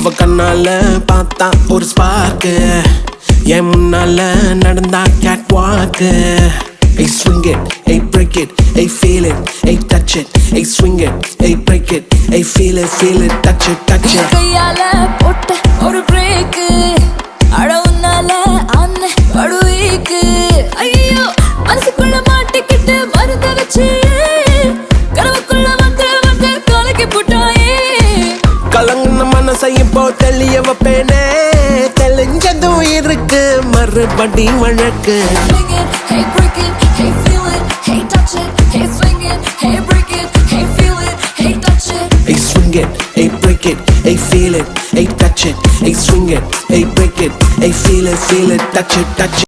அவ கண்ணால பார்த்தா ஒரு ஸ்பார்க்கு, என் முன்னால நடந்தா கேட் வாக்கு. Hey swing it, hey break it, hey feel it, hey touch it, hey swing it, hey break it, hey feel it, touch it, touch it. கையால போட்ட ஒரு பிரேக், அடவுனால அன்ன படுவீக்கு. ஐயோ மனசுக்குள்ள மாட்டிக்கிட்டு மருந்த வச்சு கனவுக்குள்ள வந்து வந்து கலக்கி போட்டாயே. கலங்கின மனசை இப்போ தெளிய வைப்பேனே, தெளிஞ்சதும் இருக்கு மறுபடி வழக்கு. Swing it, hey break it, hey feel it, hey touch it, hey swing it, hey break it, hey feel it, hey touch it. Hey swing it, hey break it, hey feel it, hey touch it, hey swing it, hey break it, hey feel it, touch it, touch it.